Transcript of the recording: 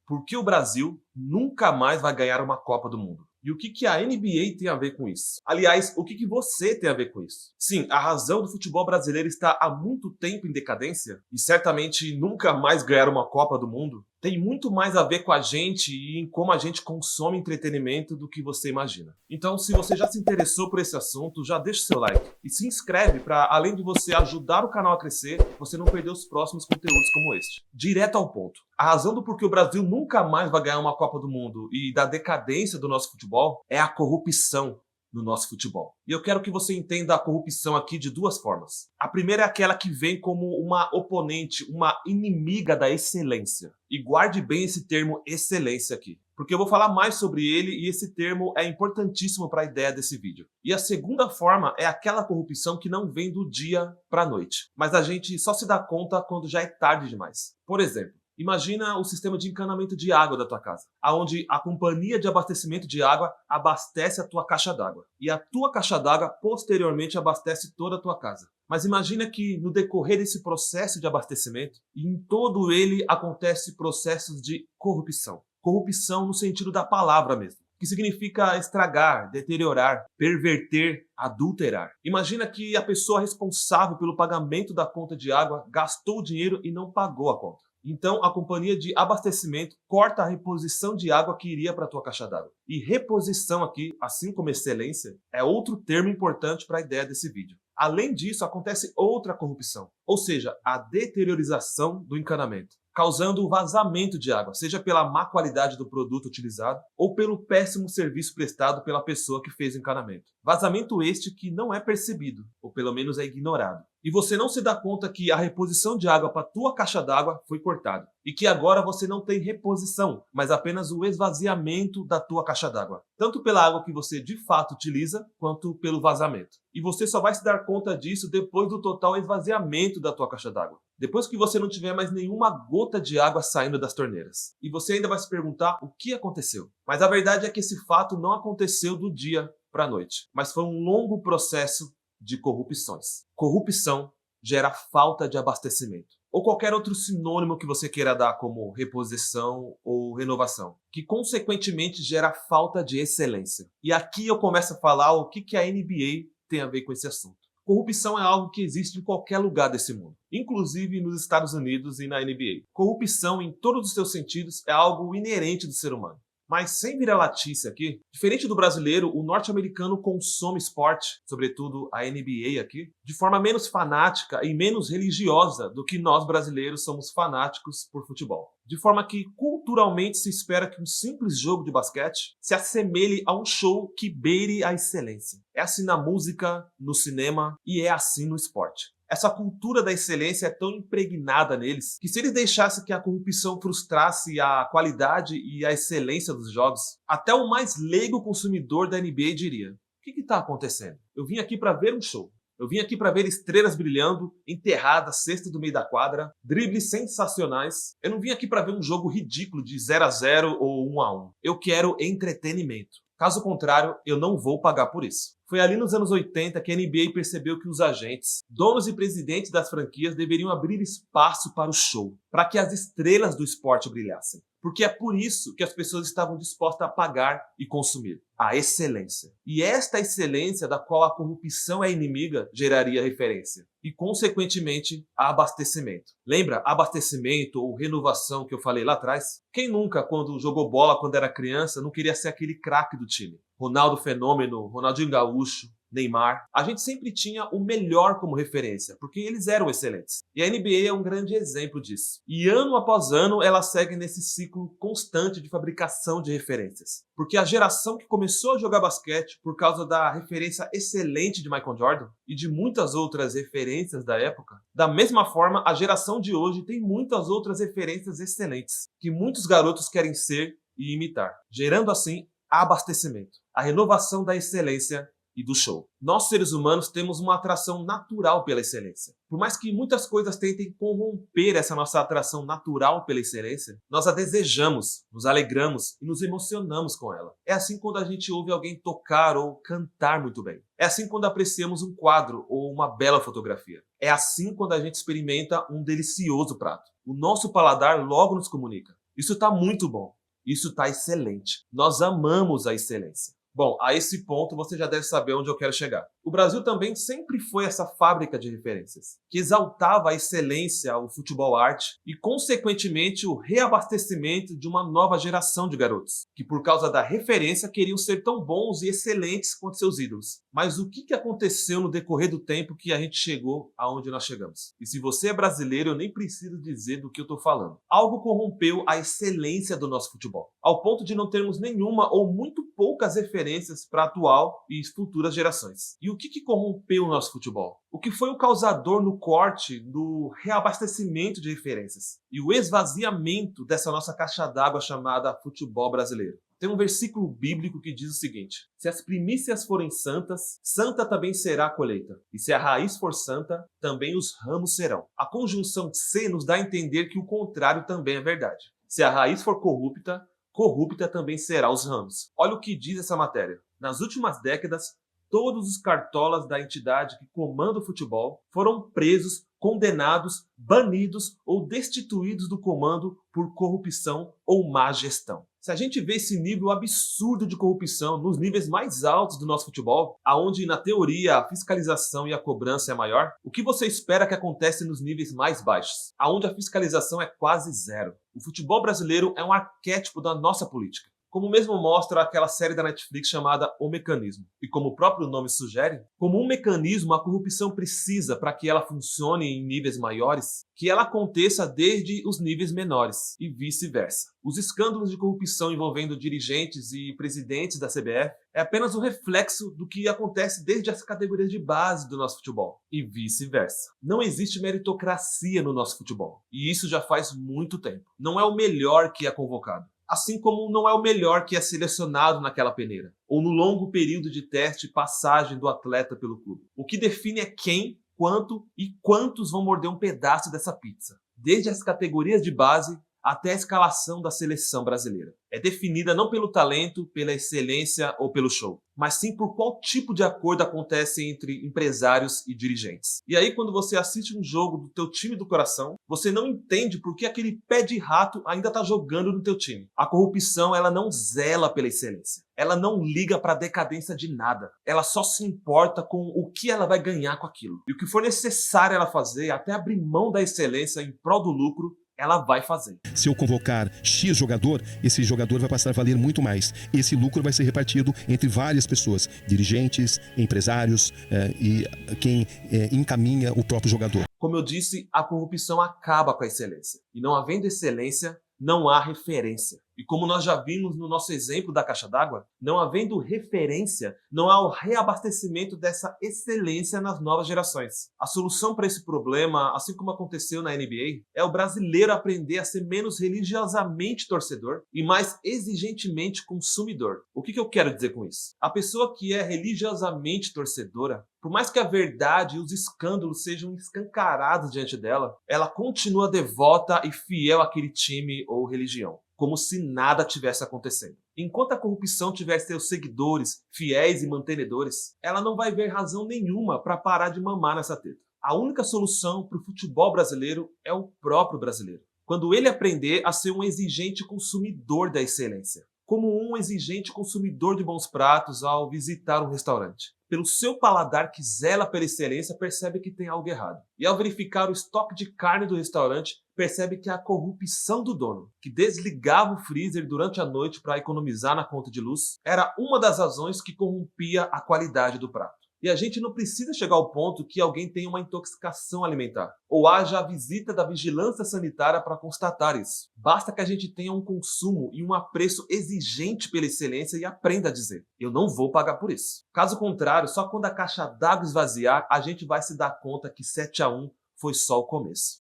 Por que o Brasil nunca mais vai ganhar uma Copa do Mundo? E o que a NBA tem a ver com isso? Aliás, o que você tem a ver com isso? Sim, a razão do futebol brasileiro está há muito tempo em decadência e certamente nunca mais ganhar uma Copa do Mundo tem muito mais a ver com a gente e em como a gente consome entretenimento do que você imagina. Então, se você já se interessou por esse assunto, já deixa o seu like e se inscreve para, além de você ajudar o canal a crescer, você não perder os próximos conteúdos como este. Direto ao ponto. A razão do porquê o Brasil nunca mais vai ganhar uma Copa do Mundo e da decadência do nosso futebol é a corrupção no nosso futebol. E eu quero que você entenda a corrupção aqui de duas formas. A primeira é aquela que vem como uma oponente, uma inimiga da excelência. E guarde bem esse termo excelência aqui, porque eu vou falar mais sobre ele e esse termo é importantíssimo para a ideia desse vídeo. E a segunda forma é aquela corrupção que não vem do dia para a noite, mas a gente só se dá conta quando já é tarde demais. Por exemplo, imagina o sistema de encanamento de água da tua casa, onde a companhia de abastecimento de água abastece a tua caixa d'água. E a tua caixa d'água posteriormente abastece toda a tua casa. Mas imagina que no decorrer desse processo de abastecimento, em todo ele acontece processos de corrupção. Corrupção no sentido da palavra mesmo, que significa estragar, deteriorar, perverter, adulterar. Imagina que a pessoa responsável pelo pagamento da conta de água gastou o dinheiro e não pagou a conta. Então, a companhia de abastecimento corta a reposição de água que iria para a tua caixa d'água. E reposição aqui, assim como excelência, é outro termo importante para a ideia desse vídeo. Além disso, acontece outra corrupção, ou seja, a deteriorização do encanamento, causando o vazamento de água, seja pela má qualidade do produto utilizado ou pelo péssimo serviço prestado pela pessoa que fez o encanamento. Vazamento este que não é percebido, ou pelo menos é ignorado. E você não se dá conta que a reposição de água para a tua caixa d'água foi cortada. E que agora você não tem reposição, mas apenas o esvaziamento da tua caixa d'água. Tanto pela água que você de fato utiliza, quanto pelo vazamento. E você só vai se dar conta disso depois do total esvaziamento da tua caixa d'água. Depois que você não tiver mais nenhuma gota de água saindo das torneiras. E você ainda vai se perguntar o que aconteceu. Mas a verdade é que esse fato não aconteceu do dia para a noite. Mas foi um longo processo de corrupções. Corrupção gera falta de abastecimento. Ou qualquer outro sinônimo que você queira dar como reposição ou renovação, que consequentemente gera falta de excelência. E aqui eu começo a falar o que a NBA tem a ver com esse assunto. Corrupção é algo que existe em qualquer lugar desse mundo, inclusive nos Estados Unidos e na NBA. Corrupção, em todos os seus sentidos, é algo inerente do ser humano. Mas sem viralatice aqui, diferente do brasileiro, o norte-americano consome esporte, sobretudo a NBA aqui, de forma menos fanática e menos religiosa do que nós brasileiros somos fanáticos por futebol. De forma que culturalmente se espera que um simples jogo de basquete se assemelhe a um show que beire a excelência. É assim na música, no cinema e é assim no esporte. Essa cultura da excelência é tão impregnada neles que se eles deixassem que a corrupção frustrasse a qualidade e a excelência dos jogos, até o mais leigo consumidor da NBA diria: o que está acontecendo? Eu vim aqui para ver um show. Eu vim aqui para ver estrelas brilhando, enterradas, cesta do meio da quadra, dribles sensacionais. Eu não vim aqui para ver um jogo ridículo de 0-0 ou 1-1. Eu quero entretenimento. Caso contrário, eu não vou pagar por isso. Foi ali nos anos 80 que a NBA percebeu que os agentes, donos e presidentes das franquias deveriam abrir espaço para o show, para que as estrelas do esporte brilhassem. Porque é por isso que as pessoas estavam dispostas a pagar e consumir. A excelência. E esta excelência da qual a corrupção é inimiga geraria referência. E, consequentemente, abastecimento. Lembra abastecimento ou renovação que eu falei lá atrás? Quem nunca, quando jogou bola quando era criança, não queria ser aquele craque do time? Ronaldo Fenômeno, Ronaldinho Gaúcho, Neymar. A gente sempre tinha o melhor como referência, porque eles eram excelentes. E a NBA é um grande exemplo disso. E ano após ano, ela segue nesse ciclo constante de fabricação de referências. Porque a geração que começou a jogar basquete por causa da referência excelente de Michael Jordan e de muitas outras referências da época, da mesma forma, a geração de hoje tem muitas outras referências excelentes que muitos garotos querem ser e imitar, gerando assim abastecimento, a renovação da excelência e do show. Nós, seres humanos, temos uma atração natural pela excelência. Por mais que muitas coisas tentem corromper essa nossa atração natural pela excelência, nós a desejamos, nos alegramos e nos emocionamos com ela. É assim quando a gente ouve alguém tocar ou cantar muito bem. É assim quando apreciamos um quadro ou uma bela fotografia. É assim quando a gente experimenta um delicioso prato. O nosso paladar logo nos comunica. Isso tá muito bom. Isso tá excelente. Nós amamos a excelência. Bom, a esse ponto você já deve saber onde eu quero chegar. O Brasil também sempre foi essa fábrica de referências, que exaltava a excelência, o futebol arte e, consequentemente, o reabastecimento de uma nova geração de garotos, que por causa da referência queriam ser tão bons e excelentes quanto seus ídolos. Mas o que aconteceu no decorrer do tempo que a gente chegou aonde nós chegamos? E se você é brasileiro, eu nem preciso dizer do que eu estou falando. Algo corrompeu a excelência do nosso futebol, ao ponto de não termos nenhuma ou muito poucas referências para a atual e futuras gerações. E o que corrompeu o nosso futebol? O que foi o causador no corte do reabastecimento de referências e o esvaziamento dessa nossa caixa d'água chamada futebol brasileiro? Tem um versículo bíblico que diz o seguinte: se as primícias forem santas, santa também será a colheita. E se a raiz for santa, também os ramos serão. A conjunção se nos dá a entender que o contrário também é verdade. Se a raiz for corrupta, corrupta também será os ramos. Olha o que diz essa matéria. Nas últimas décadas, todos os cartolas da entidade que comanda o futebol foram presos, condenados, banidos ou destituídos do comando por corrupção ou má gestão. Se a gente vê esse nível absurdo de corrupção nos níveis mais altos do nosso futebol, aonde na teoria a fiscalização e a cobrança é maior, o que você espera que aconteça nos níveis mais baixos, aonde a fiscalização é quase zero? O futebol brasileiro é um arquétipo da nossa política, como mesmo mostra aquela série da Netflix chamada O Mecanismo. E como o próprio nome sugere, como um mecanismo, a corrupção precisa, para que ela funcione em níveis maiores, que ela aconteça desde os níveis menores, e vice-versa. Os escândalos de corrupção envolvendo dirigentes e presidentes da CBF é apenas um reflexo do que acontece desde as categorias de base do nosso futebol, e vice-versa. Não existe meritocracia no nosso futebol, e isso já faz muito tempo. Não é o melhor que é convocado, assim como não é o melhor que é selecionado naquela peneira, ou no longo período de teste e passagem do atleta pelo clube. O que define é quem, quanto e quantos vão morder um pedaço dessa pizza, desde as categorias de base até a escalação da seleção brasileira. É definida não pelo talento, pela excelência ou pelo show, mas sim por qual tipo de acordo acontece entre empresários e dirigentes. E aí, quando você assiste um jogo do teu time do coração, você não entende por que aquele pé de rato ainda está jogando no teu time. A corrupção, ela não zela pela excelência. Ela não liga para a decadência de nada. Ela só se importa com o que ela vai ganhar com aquilo. E o que for necessário ela fazer, até abrir mão da excelência em prol do lucro, ela vai fazer. Se eu convocar X jogador, esse jogador vai passar a valer muito mais. Esse lucro vai ser repartido entre várias pessoas, dirigentes, empresários e quem encaminha o próprio jogador. Como eu disse, a corrupção acaba com a excelência. E não havendo excelência, não há referência. E como nós já vimos no nosso exemplo da caixa d'água, não havendo referência, não há o reabastecimento dessa excelência nas novas gerações. A solução para esse problema, assim como aconteceu na NBA, é o brasileiro aprender a ser menos religiosamente torcedor e mais exigentemente consumidor. O que eu quero dizer com isso? A pessoa que é religiosamente torcedora, por mais que a verdade e os escândalos sejam escancarados diante dela, ela continua devota e fiel àquele time ou religião, como se nada tivesse acontecendo. Enquanto a corrupção tiver seus seguidores, fiéis e mantenedores, ela não vai ver razão nenhuma para parar de mamar nessa teta. A única solução para o futebol brasileiro é o próprio brasileiro, quando ele aprender a ser um exigente consumidor da excelência, como um exigente consumidor de bons pratos ao visitar um restaurante. Pelo seu paladar que zela pela excelência, percebe que tem algo errado. E ao verificar o estoque de carne do restaurante, percebe que a corrupção do dono, que desligava o freezer durante a noite para economizar na conta de luz, era uma das razões que corrompia a qualidade do prato. E a gente não precisa chegar ao ponto que alguém tenha uma intoxicação alimentar, ou haja a visita da vigilância sanitária para constatar isso. Basta que a gente tenha um consumo e um apreço exigente pela excelência e aprenda a dizer: eu não vou pagar por isso. Caso contrário, só quando a caixa d'água esvaziar, a gente vai se dar conta que 7-1 foi só o começo.